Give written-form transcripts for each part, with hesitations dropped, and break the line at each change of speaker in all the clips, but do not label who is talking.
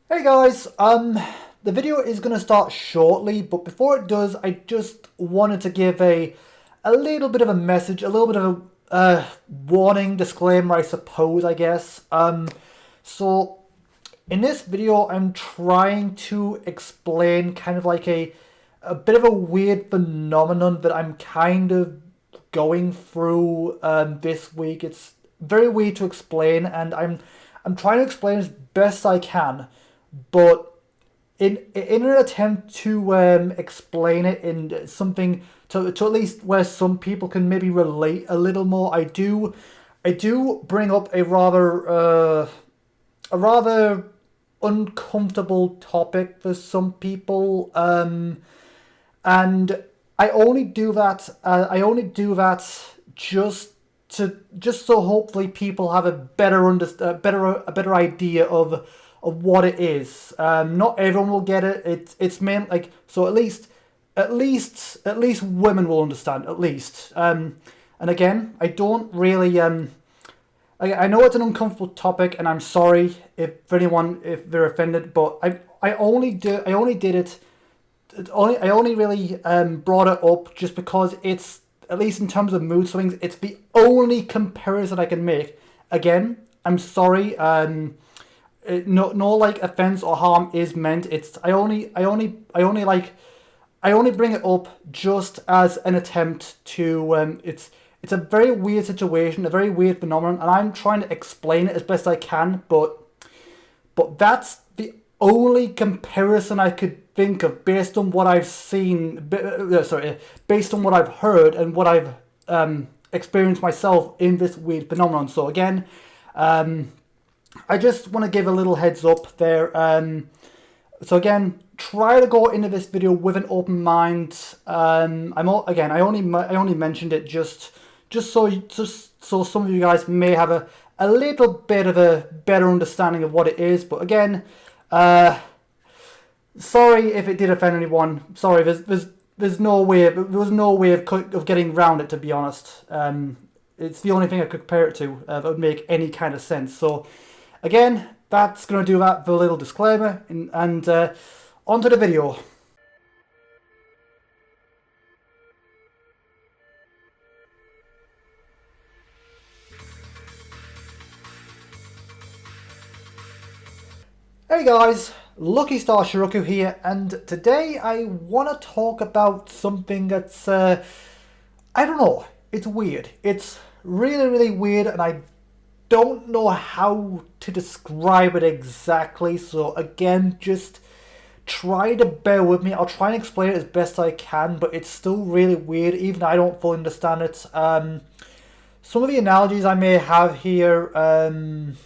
Hey guys, the video is going to start shortly, but before it does, I just wanted to give a little bit of a message, a little bit of a warning, disclaimer, I suppose, I guess. So in this video, I'm trying to explain kind of like a bit of a weird phenomenon that I'm kind of going through this week. It's very weird to explain, and I'm trying to explain as best I can. But in an attempt to explain it in something to at least where some people can maybe relate a little more, I do bring up a rather uncomfortable topic for some people, and I only do that just so hopefully people have a better idea of what it is. Not everyone will get it. It's meant like so. At least women will understand. At least. And again, I don't really. I know it's an uncomfortable topic, and I'm sorry if they're offended. But I only did it. I only really brought it up just because it's, at least in terms of mood swings, it's the only comparison I can make. Again, I'm sorry. No like offense or harm is meant. It's I only bring it up just as an attempt to it's a very weird situation, a very weird phenomenon, and I'm trying to explain it as best I can, but that's the only comparison I could think of based on what I've seen. Based on what I've heard and what I've experienced myself in this weird phenomenon. So again, I just want to give a little heads up there. So again, try to go into this video with an open mind. I only mentioned it just so some of you guys may have a little bit of a better understanding of what it is. But again, sorry if it did offend anyone. Sorry, there's no way of getting around it, to be honest. It's the only thing I could compare it to that would make any kind of sense. So again, that's going to do that for a little disclaimer, and onto the video. Hey guys, Lucky Star Shi-Roku here, and today I want to talk about something that's, I don't know, it's weird. It's really, really weird, and I don't know how to describe it exactly, so again, just try to bear with me. I'll try and explain it as best I can, but it's still really weird. Even I don't fully understand it. Some of the analogies I may have here, I don't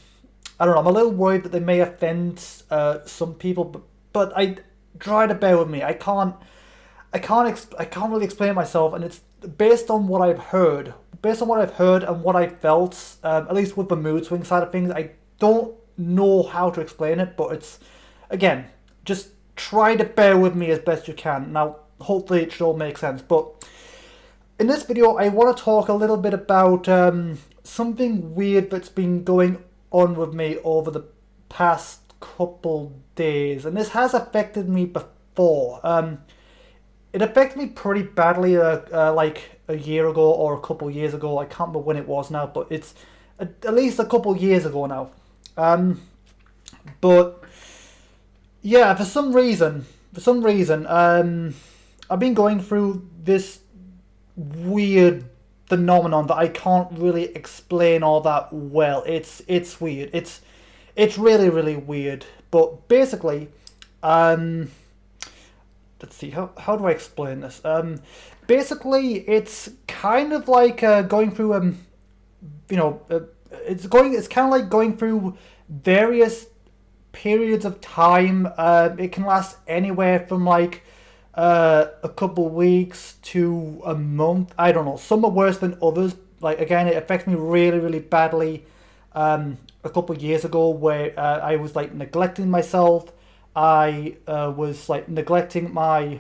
know, I'm a little worried that they may offend some people, but I try to bear with me. I can't really explain it myself, and it's based on what I've heard. Based on what I've heard and what I felt, at least with the mood swing side of things, I don't know how to explain it, but it's, again, just try to bear with me as best you can. Now, hopefully it should all make sense, but in this video, I want to talk a little bit about something weird that's been going on with me over the past couple days, and this has affected me before. It affected me pretty badly like a year ago or a couple years ago. I can't remember when it was now, but it's at least a couple years ago now. But yeah, for some reason, I've been going through this weird phenomenon that I can't really explain all that well. It's weird. It's really, really weird. But basically, let's see, how do I explain this? Basically, it's kind of like going through it's kind of like going through various periods of time. It can last anywhere from like a couple weeks to a month. I don't know. Some are worse than others. Like again, it affects me really, really badly. A couple of years ago, where I was like neglecting myself. I was like neglecting my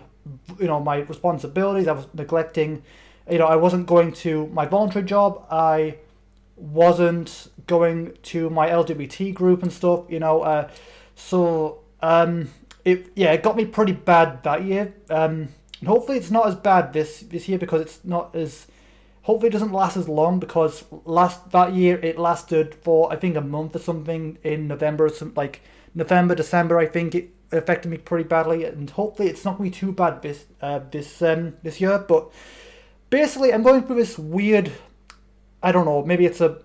responsibilities. I was neglecting, I wasn't going to my voluntary job. I wasn't going to my LGBT group and stuff. So it got me pretty bad that year. And hopefully it's not as bad this year, because it's not as, hopefully it doesn't last as long, because that year it lasted for I think a month or something in November, like November, December. I think it affected me pretty badly, and hopefully it's not going to be too bad this year. But basically, I'm going through this weird, I don't know, maybe it's a,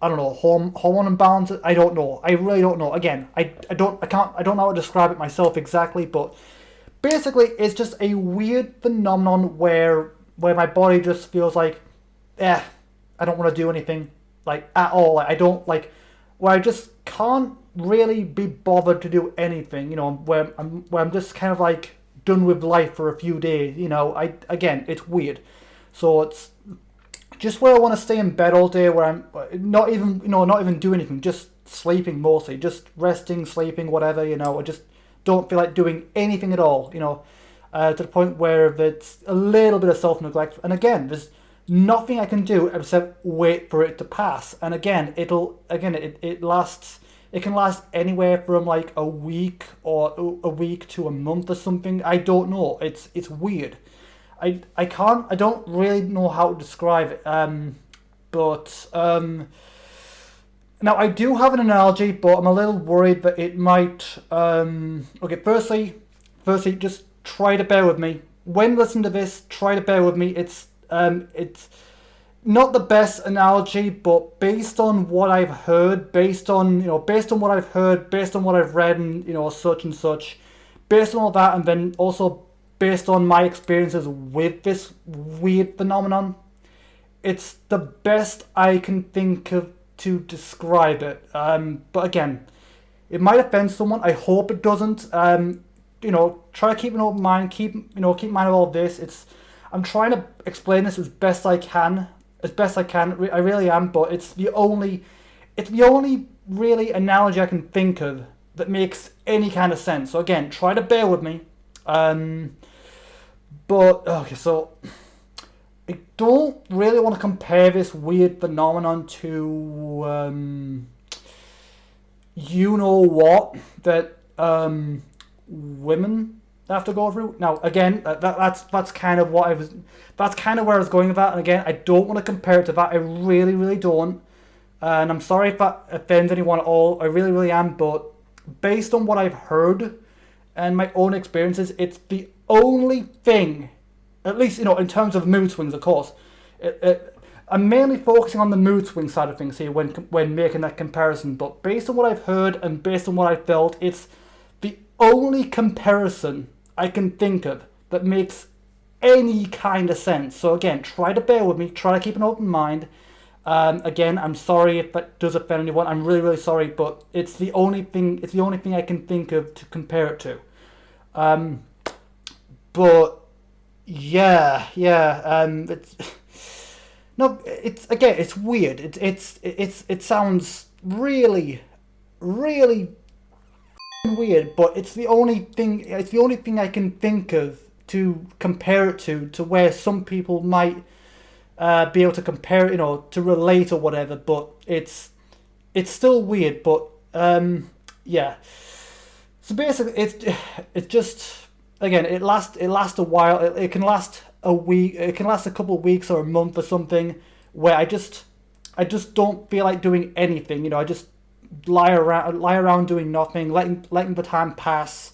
I don't know, hormone imbalance. I don't know. I really don't know. Again, I don't know how to describe it myself exactly, but basically it's just a weird phenomenon where my body just feels like, I don't want to do anything, like, at all. Like, I don't, like, where I just can't really be bothered to do anything, where I'm just kind of like done with life for a few days, again, it's weird. So it's just where I want to stay in bed all day, where I'm not even doing anything, just sleeping mostly, just resting, sleeping, whatever, I just don't feel like doing anything at all, to the point where it's a little bit of self-neglect. And again, there's nothing I can do except wait for it to pass. And again, it lasts. It can last anywhere from like a week to a month or something. I don't know. It's weird. I don't really know how to describe it. But now I do have an analogy, but I'm a little worried that it might. Okay, firstly, just try to bear with me. When listening to this, try to bear with me. It's not the best analogy, but based on what I've heard, based on what I've heard, based on what I've read, and such and such, based on all that, and then also based on my experiences with this weird phenomenon, it's the best I can think of to describe it. But again, it might offend someone. I hope it doesn't. Try to keep an open mind. Keep in mind of all this. I'm trying to explain this as best I can. I really am. But it's the only really analogy I can think of that makes any kind of sense. So again, try to bear with me. But okay, so I don't really want to compare this weird phenomenon to that women have to go through. Now again, that's kind of where I was going with that. And again, I don't want to compare it to that. I really, really don't. And I'm sorry if that offends anyone at all. I really, really am. But based on what I've heard and my own experiences, it's the only thing, at least in terms of mood swings, of course. I'm mainly focusing on the mood swing side of things here when making that comparison. But based on what I've heard and based on what I felt, it's the only comparison I can think of that makes any kind of sense. So again, try to bear with me. Try to keep an open mind. Again, I'm sorry if that does offend anyone. I'm really, really sorry, but it's the only thing. It's the only thing I can think of to compare it to. But yeah. It's weird. It sounds really, really weird. But it's the only thing. It's the only thing I can think of to compare it to where some people might be able to compare, to relate or whatever. But it's still weird. But yeah. So basically, it's just, again, it lasts a while. It can last a week. It can last a couple of weeks or a month or something, where I just don't feel like doing anything. I just lie around doing nothing, letting the time pass,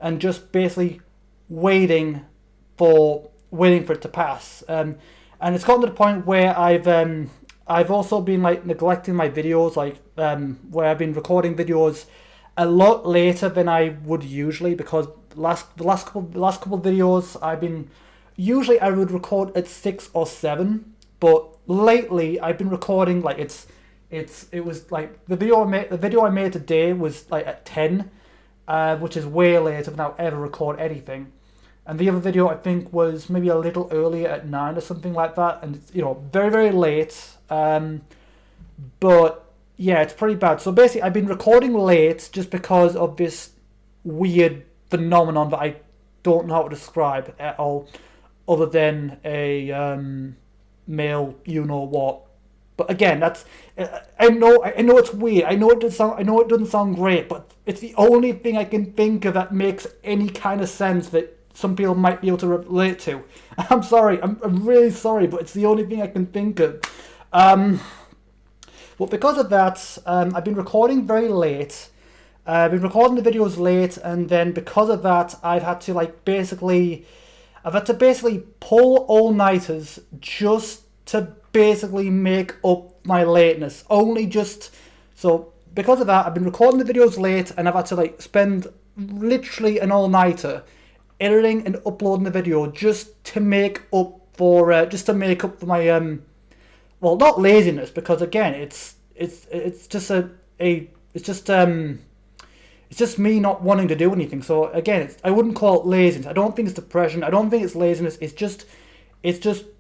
and just basically waiting for it to pass. And it's gotten to the point where I've also been like neglecting my videos, where I've been recording videos a lot later than I would usually, because the last couple of videos I would record at 6 or 7, but lately I've been recording it was like the video I made today was like at 10, which is way later than I'll ever record anything. And the other video I think was maybe a little earlier at 9 or something like that, and it's very, very late. But yeah, it's pretty bad. So basically, I've been recording late just because of this weird phenomenon that I don't know how to describe at all, other than a male, But again, that's I know it's weird. I know it doesn't sound great, but it's the only thing I can think of that makes any kind of sense that some people might be able to relate to. I'm sorry. I'm really sorry, but it's the only thing I can think of. But because of that, I've been recording very late. I've been recording the videos late, and then because of that, I've had to basically pull all-nighters just to basically make up my lateness. So because of that, I've been recording the videos late, and I've had to spend literally an all-nighter editing and uploading the video just to make up for my well, not laziness, because again, it's just me not wanting to do anything. So again, I wouldn't call it laziness. I don't think it's depression. I don't think it's laziness. It's just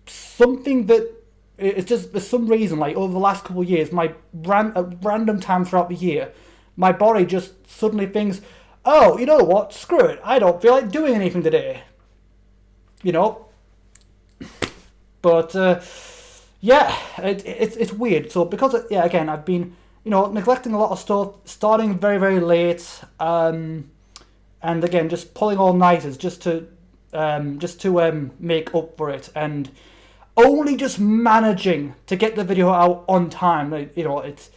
something that it's just for some reason, over the last couple of years, at random times throughout the year, my body just suddenly thinks, oh, you know what? Screw it. I don't feel like doing anything today. But yeah, it's weird. So because again, I've been neglecting a lot of stuff, starting very, very late, and again, just pulling all-nighters just to make up for it, and only just managing to get the video out on time. It's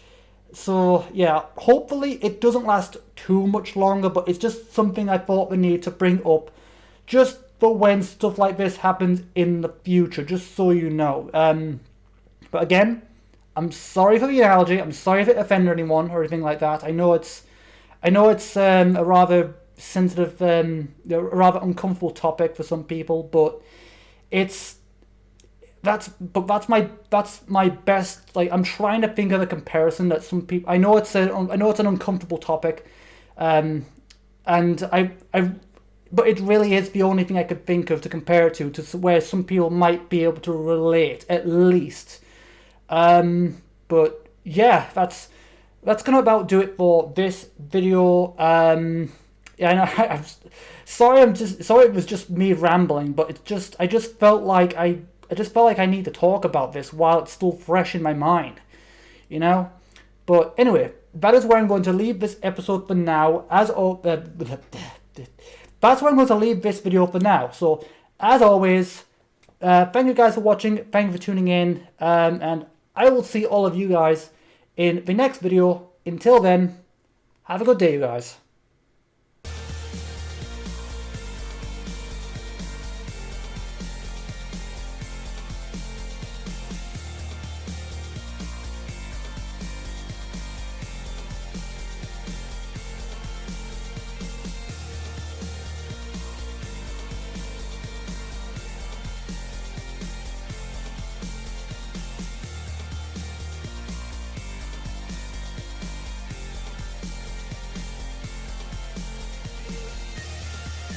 so yeah. Hopefully, it doesn't last too much longer, but it's just something I thought we need to bring up, just for when stuff like this happens in the future, just so you know. But again, I'm sorry for the analogy. I'm sorry if it offended anyone or anything like that. I know it's a rather sensitive, a rather uncomfortable topic for some people, but that's my best. I'm trying to think of a comparison that some people. I know it's an uncomfortable topic, and but it really is the only thing I could think of to compare it to where some people might be able to relate at least. But yeah, that's gonna about do it for this video. Yeah, I know. I'm sorry. It was just me rambling, but I just felt like I need to talk about this while it's still fresh in my mind, But anyway, that is where I'm going to leave this episode for now. That's where I'm going to leave this video for now. So as always, thank you guys for watching. Thank you for tuning in, and I will see all of you guys in the next video. Until then, have a good day, you guys.